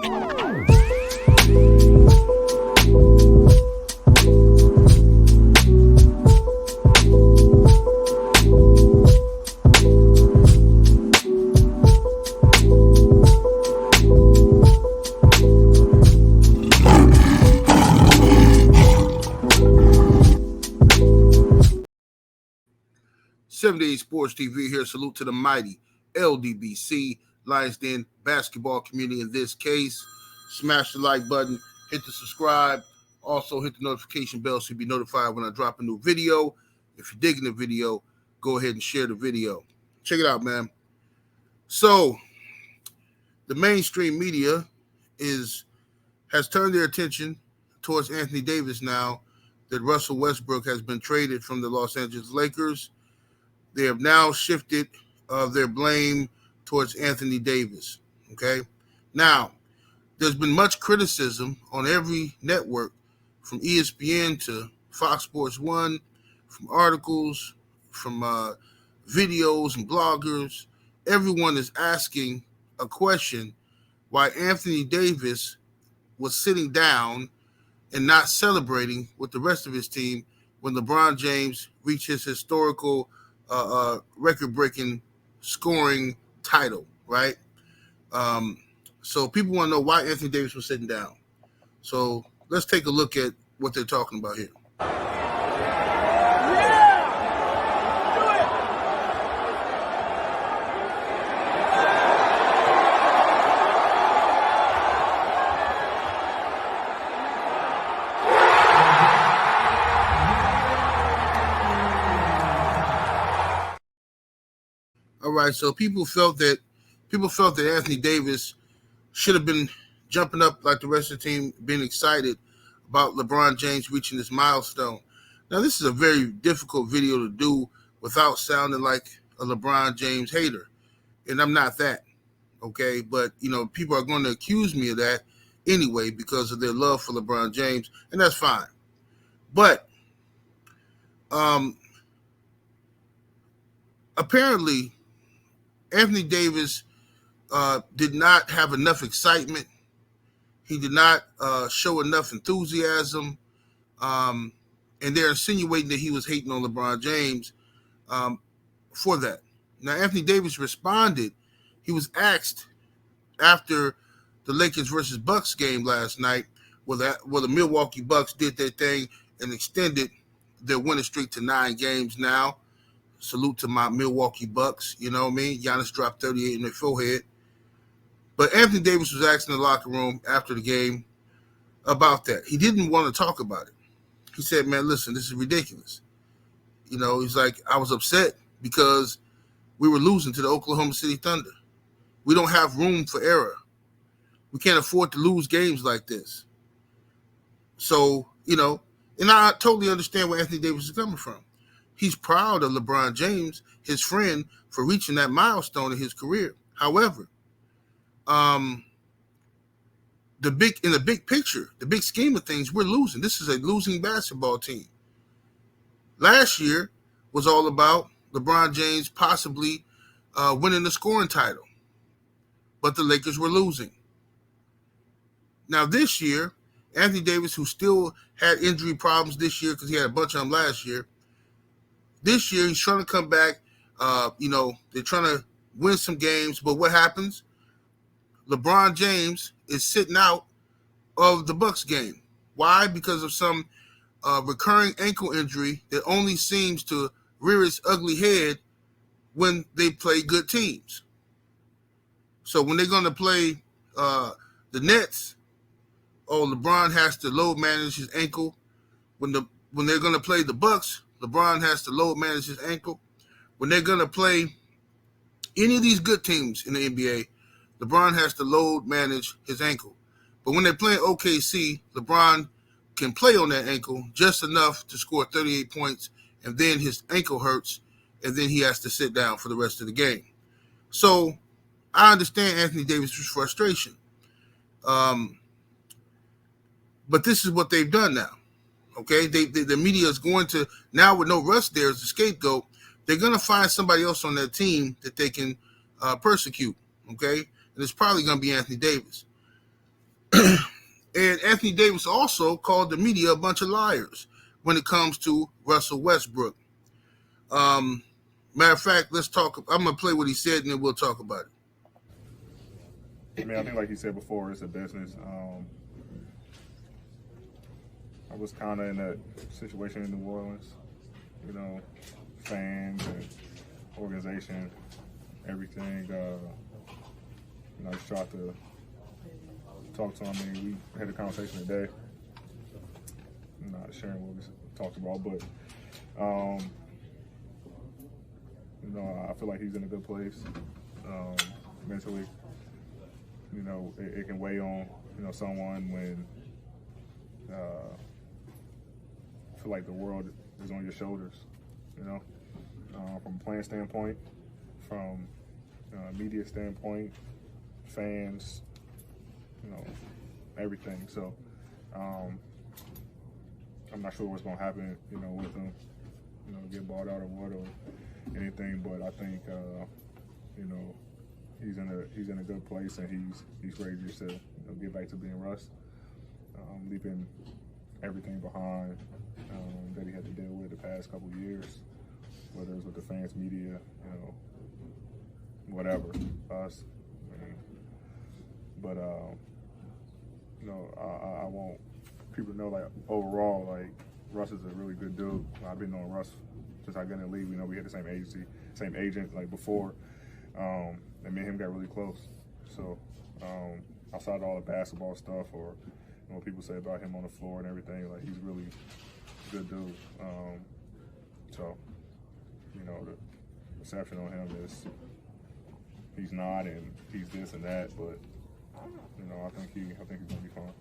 '78 Sports TV here. Salute to the mighty ldbc Lions Den basketball community. In this case, smash the like button, hit the subscribe, also hit the notification bell so you'll be notified when I drop a new video. If you're digging the video, go ahead and share the video. Check it out, man. So the mainstream media has turned their attention towards Anthony Davis now that Russell Westbrook has been traded from the Los Angeles Lakers. They have now shifted their blame towards Anthony Davis, okay? Now, there's been much criticism on every network, from ESPN to Fox Sports 1, from articles, from videos and bloggers. Everyone is asking a question why Anthony Davis was sitting down and not celebrating with the rest of his team when LeBron James reached his historical record-breaking scoring title, right? So people want to know why Anthony Davis was sitting down. So let's take a look at what they're talking about here. All right, so people felt that Anthony Davis should have been jumping up like the rest of the team, being excited about LeBron James reaching this milestone. Now, this is a very difficult video to do without sounding like a LeBron James hater, and I'm not that, okay? But, people are going to accuse me of that anyway because of their love for LeBron James, and that's fine. But apparently, Anthony Davis did not have enough excitement. He did not show enough enthusiasm. And they're insinuating that he was hating on LeBron James for that. Now, Anthony Davis responded. He was asked after the Lakers versus Bucks game last night, where the Milwaukee Bucks did their thing and extended their winning streak to 9 games now. Salute to my Milwaukee Bucks, you know what I mean? Giannis dropped 38 in their forehead. But Anthony Davis was asked in the locker room after the game about that. He didn't want to talk about it. He said, man, listen, this is ridiculous. He's like, I was upset because we were losing to the Oklahoma City Thunder. We don't have room for error. We can't afford to lose games like this. So, and I totally understand where Anthony Davis is coming from. He's proud of LeBron James, his friend, for reaching that milestone in his career. However, in the big picture, the big scheme of things, we're losing. This is a losing basketball team. Last year was all about LeBron James possibly winning the scoring title, but the Lakers were losing. Now this year, Anthony Davis, who still had injury problems this year because he had a bunch of them last year, this year, he's trying to come back. They're trying to win some games. But what happens? LeBron James is sitting out of the Bucks game. Why? Because of some recurring ankle injury that only seems to rear its ugly head when they play good teams. So when they're going to play the Nets, LeBron has to load manage his ankle. When they're going to play the Bucks, LeBron has to load manage his ankle. When they're going to play any of these good teams in the NBA, LeBron has to load manage his ankle. But when they're playing OKC, LeBron can play on that ankle just enough to score 38 points, and then his ankle hurts, and then he has to sit down for the rest of the game. So I understand Anthony Davis' frustration. But this is what they've done now. Okay, the media is going to, now with no Russ there as a scapegoat, they're going to find somebody else on that team that they can persecute, okay? And it's probably going to be Anthony Davis. And Anthony Davis also called the media a bunch of liars when it comes to Russell Westbrook. Matter of fact, let's talk. I'm going to play what he said and then we'll talk about it. I mean, I think like you said before, it's a business. I was kind of in that situation in New Orleans, you know, fans and organization, everything. You know, I just tried to talk to him. I mean, we had a conversation today. I'm not sharing what we talked about, but you know, I feel like he's in a good place mentally. You know, it can weigh on, you know, someone when feel like the world is on your shoulders, you know, from a playing standpoint, from a media standpoint, fans, you know, everything. So I'm not sure what's going to happen, you know, with him, you know, get bought out or what or anything. But I think, you know, he's in a good place and he's ready just to, you know, get back to being Russ, leaving everything behind that he had to deal with the past couple of years, whether it's with the fans, media, you know, whatever, us. I mean, but you know, I want people to know, like, overall, like, Russ is a really good dude. I've been knowing Russ since I got in the league. You know, we had the same agency, same agent, like, before, and me and him got really close. So outside of all the basketball stuff or, you know, what people say about him on the floor and everything, like, he's really a good dude. So, you know, the perception on him is he's not and he's this and that, but, you know, I think he's gonna be fine.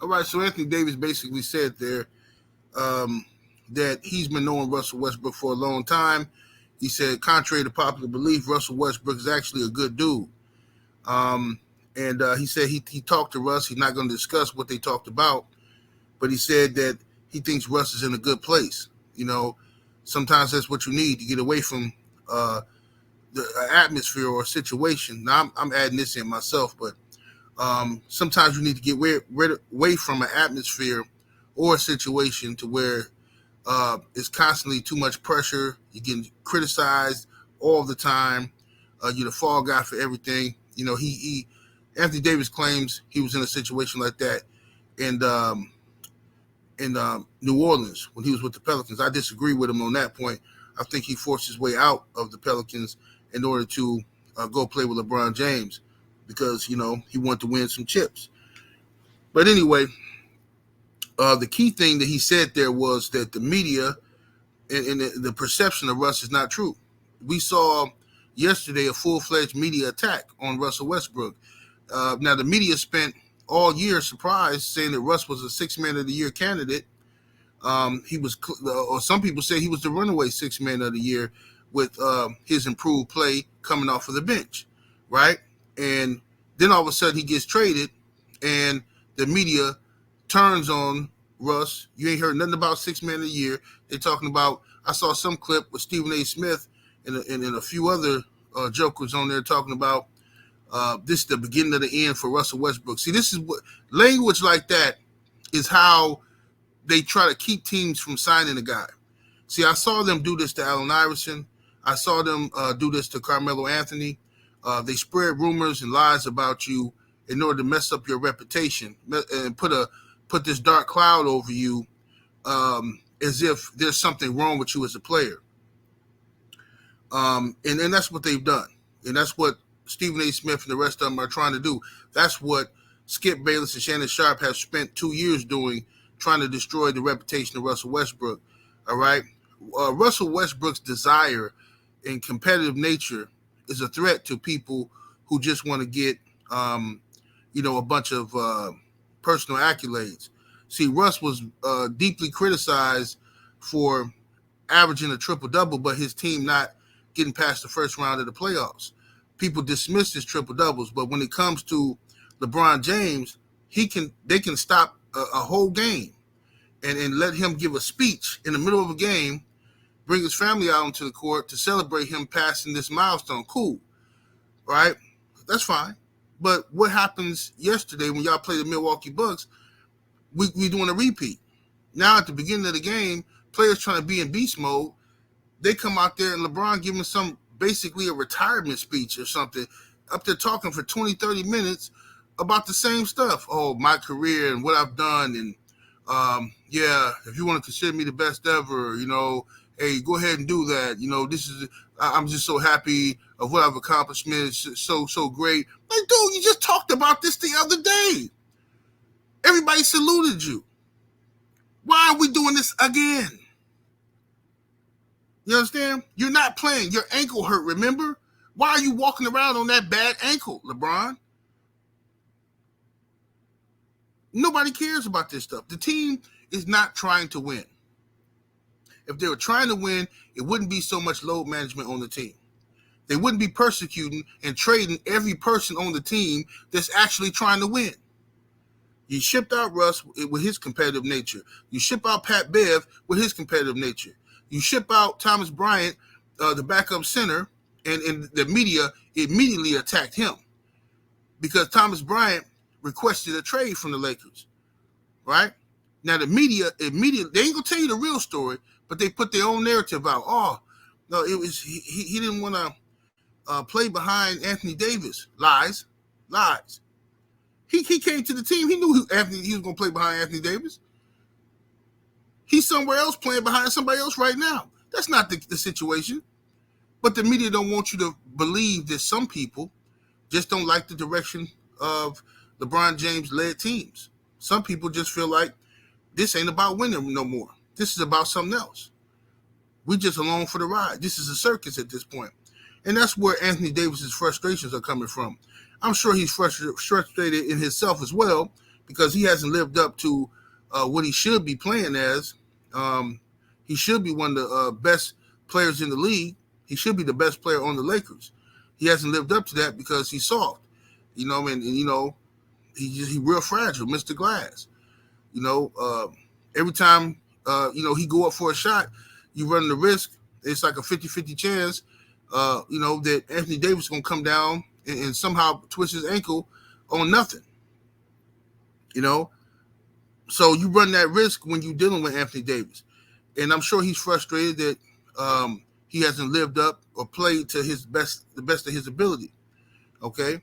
All right, so Anthony Davis basically said there that he's been knowing Russell Westbrook for a long time. He said, contrary to popular belief, Russell Westbrook is actually a good dude. And he said he talked to Russ. He's not going to discuss what they talked about, but he said that he thinks Russ is in a good place. You know, sometimes that's what you need to get away from the atmosphere or situation. Now, I'm adding this in myself, but sometimes you need to get away from an atmosphere or a situation to where it's constantly too much pressure. You're getting criticized all the time. You're the fall guy for everything. You know, Anthony Davis claims he was in a situation like that in New Orleans when he was with the Pelicans. I disagree with him on that point. I think he forced his way out of the Pelicans in order to go play with LeBron James because, you know, he wanted to win some chips. But anyway, the key thing that he said there was that the media and the perception of Russ is not true. We saw yesterday a full-fledged media attack on Russell Westbrook. Now, the media spent all year surprised saying that Russ was a Sixth Man of the Year candidate. He was, or some people say he was the runaway Sixth Man of the Year with his improved play coming off of the bench, right? And then all of a sudden he gets traded and the media turns on Russ. You ain't heard nothing about Sixth Man of the Year. They're talking about, I saw some clip with Stephen A. Smith and a few other jokers on there talking about this is the beginning of the end for Russell Westbrook. See, this is what language like that is how they try to keep teams from signing a guy. See, I saw them do this to Allen Iverson. I saw them do this to Carmelo Anthony. They spread rumors and lies about you in order to mess up your reputation and put this dark cloud over you as if there's something wrong with you as a player. And that's what they've done. And that's what Stephen A. Smith and the rest of them are trying to do. That's what Skip Bayless and Shannon Sharp have spent 2 years doing, trying to destroy the reputation of Russell Westbrook. All right? Russell Westbrook's desire and competitive nature is a threat to people who just want to get, a bunch of personal accolades. See, Russ was deeply criticized for averaging a triple-double, but his team not getting past the first round of the playoffs. People dismiss his triple-doubles, but when it comes to LeBron James, they can stop a whole game and let him give a speech in the middle of a game, bring his family out onto the court to celebrate him passing this milestone. Cool, right? That's fine. But what happens yesterday when y'all play the Milwaukee Bucks? We doing a repeat. Now at the beginning of the game, players trying to be in beast mode, they come out there and LeBron giving some basically a retirement speech or something, up there talking for 20, 30 minutes about the same stuff. Oh, my career and what I've done. And yeah, if you want to consider me the best ever, hey, go ahead and do that. I'm just so happy of what I've accomplished. It's so great. Like, dude, you just talked about this the other day. Everybody saluted you. Why are we doing this again? You understand? You're not playing. Your ankle hurt, remember? Why are you walking around on that bad ankle, LeBron? Nobody cares about this stuff. The team is not trying to win. If they were trying to win, it wouldn't be so much load management on the team. They wouldn't be persecuting and trading every person on the team that's actually trying to win. You shipped out Russ with his competitive nature. You ship out Pat Bev with his competitive nature. You ship out Thomas Bryant, the backup center, and the media immediately attacked him because Thomas Bryant requested a trade from the Lakers, right? Now, the media immediately, they ain't going to tell you the real story, but they put their own narrative out. Oh, no, it was he didn't want to play behind Anthony Davis. Lies. He came to the team. He knew he was going to play behind Anthony Davis. He's somewhere else playing behind somebody else right now. That's not the situation. But the media don't want you to believe that some people just don't like the direction of LeBron James-led teams. Some people just feel like this ain't about winning no more. This is about something else. We just along for the ride. This is a circus at this point. And that's where Anthony Davis's frustrations are coming from. I'm sure he's frustrated in himself as well because he hasn't lived up to what he should be playing as. He should be one of the best players in the league. He should be the best player on the Lakers. He hasn't lived up to that because he's soft, and he's real fragile, Mr. Glass. Every time, he go up for a shot, you run the risk. It's like a 50-50 chance, that Anthony Davis is going to come down and somehow twist his ankle on nothing, So you run that risk when you're dealing with Anthony Davis. And I'm sure he's frustrated that he hasn't lived up or played to the best of his ability. Okay.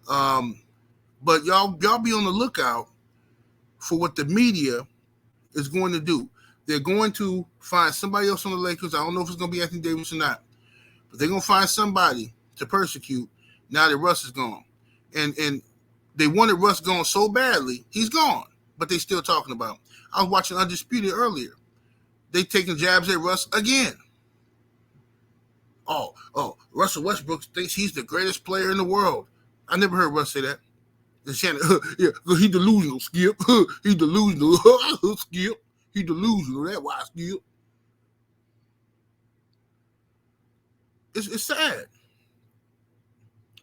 But y'all be on the lookout for what the media is going to do. They're going to find somebody else on the Lakers. I don't know if it's going to be Anthony Davis or not, but they're going to find somebody to persecute now that Russ is gone. And they wanted Russ gone so badly, he's gone, but they still talking about him. I was watching Undisputed earlier. They taking jabs at Russ again. Oh, Russell Westbrook thinks he's the greatest player in the world. I never heard Russ say that. Yeah, he delusional, Skip. He delusional, Skip. He delusional. That's why, Skip. It's sad.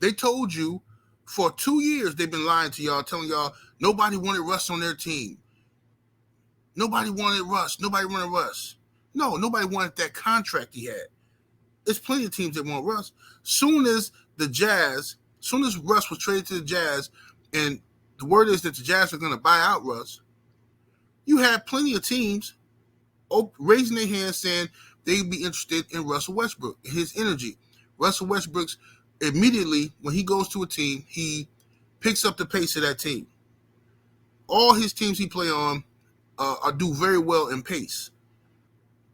They told you for 2 years they've been lying to y'all, telling y'all nobody wanted Russ on their team. Nobody wanted Russ. No, nobody wanted that contract he had. There's plenty of teams that want Russ. Soon as Russ was traded to the Jazz, and the word is that the Jazz are going to buy out Russ, you had plenty of teams raising their hands saying they'd be interested in Russell Westbrook, his energy. Russell Westbrook's immediately, when he goes to a team, he picks up the pace of that team. All his teams he play on do very well in pace.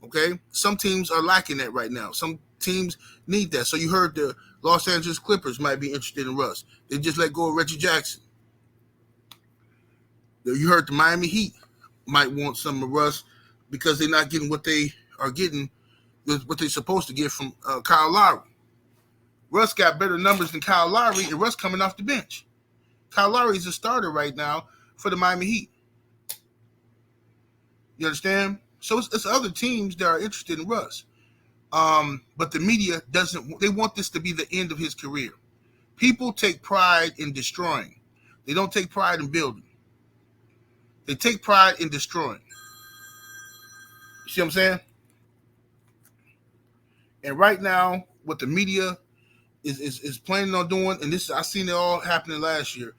Okay? Some teams are lacking that right now. Some teams need that. So you heard the Los Angeles Clippers might be interested in Russ. They just let go of Reggie Jackson. You heard the Miami Heat might want some of Russ because they're not getting what they are getting, what they're supposed to get from Kyle Lowry. Russ got better numbers than Kyle Lowry, and Russ coming off the bench. Kyle Lowry is a starter right now for the Miami Heat. You understand? So it's other teams that are interested in Russ. But the media doesn't. They want this to be the end of his career. People take pride in destroying. They don't take pride in building. They take pride in destroying. You see what I'm saying? And right now, what the media is planning on doing, and this I seen it all happening last year.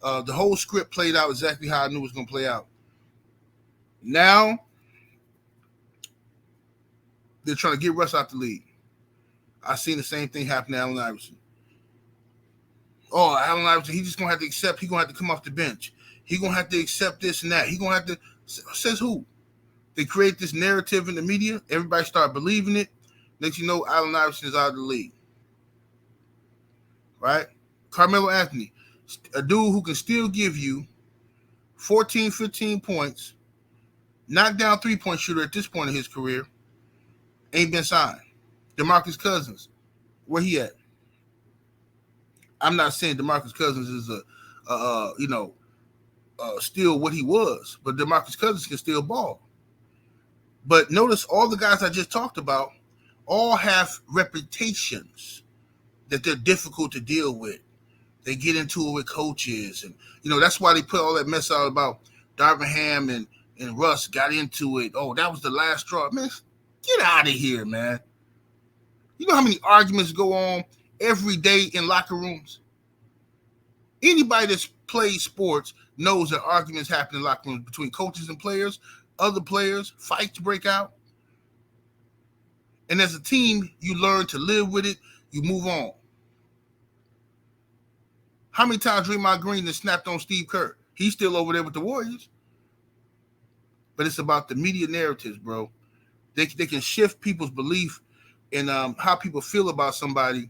The whole script played out exactly how I knew it was going to play out. Now they're trying to get Russ out the league. I seen the same thing happen to Allen Iverson. Oh, Allen Iverson, he just gonna have to accept. He gonna have to come off the bench. He gonna have to accept this and that. He gonna have to. Says who? They create this narrative in the media. Everybody start believing it. Next you know, Allen Iverson is out of the league. Right? Carmelo Anthony, a dude who can still give you 14, 15 points, knock down three-point shooter at this point in his career, ain't been signed. DeMarcus Cousins, where he at? I'm not saying DeMarcus Cousins is still what he was, but DeMarcus Cousins can still ball. But notice all the guys I just talked about all have reputations that they're difficult to deal with. They get into it with coaches, and that's why they put all that mess out about Darvin Ham and Russ got into it. Oh, that was the last straw. Man, get out of here, man. You know how many arguments go on every day in locker rooms? Anybody that's played sports knows that arguments happen in locker rooms between coaches and players, other players, fights break out. And as a team, you learn to live with it. You move on. How many times Draymond Green has snapped on Steve Kerr? He's still over there with the Warriors. But it's about the media narratives, bro. They can shift people's belief in how people feel about somebody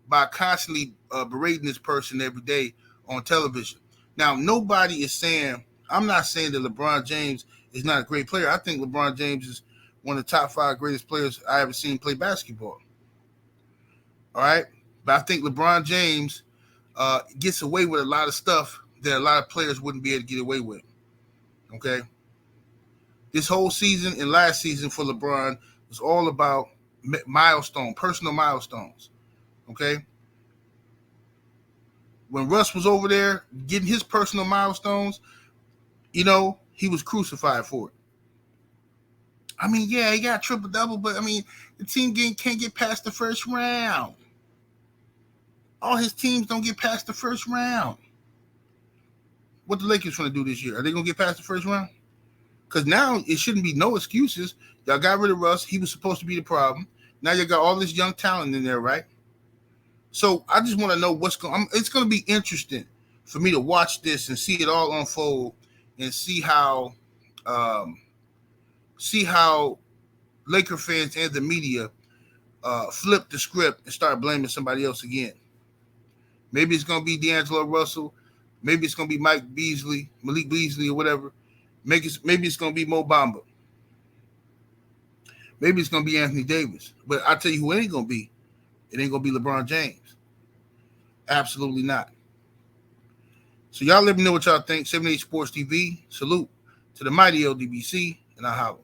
by constantly berating this person every day on television. Now, nobody is saying, I'm not saying that LeBron James is not a great player. I think LeBron James is one of the top 5 greatest players I ever seen play basketball. All right? But I think LeBron James gets away with a lot of stuff that a lot of players wouldn't be able to get away with. Okay? This whole season and last season for LeBron was all about personal milestones. Okay? When Russ was over there getting his personal milestones, he was crucified for it. I mean, yeah, he got triple-double, but, the team can't get past the first round. All his teams don't get past the first round. What the Lakers going to do this year? Are they going to get past the first round? Because now it shouldn't be no excuses. Y'all got rid of Russ. He was supposed to be the problem. Now you got all this young talent in there, right? So I just want to know what's going on. It's going to be interesting for me to watch this and see it all unfold and see how Laker fans and the media flip the script and start blaming somebody else again. Maybe it's going to be D'Angelo Russell. Maybe it's going to be Malik Beasley, or whatever. Maybe it's going to be Mo Bamba. Maybe it's going to be Anthony Davis. But I'll tell you who it ain't going to be. It ain't going to be LeBron James. Absolutely not. So y'all let me know what y'all think. 78 Sports TV. Salute to the mighty LDBC, and I holla.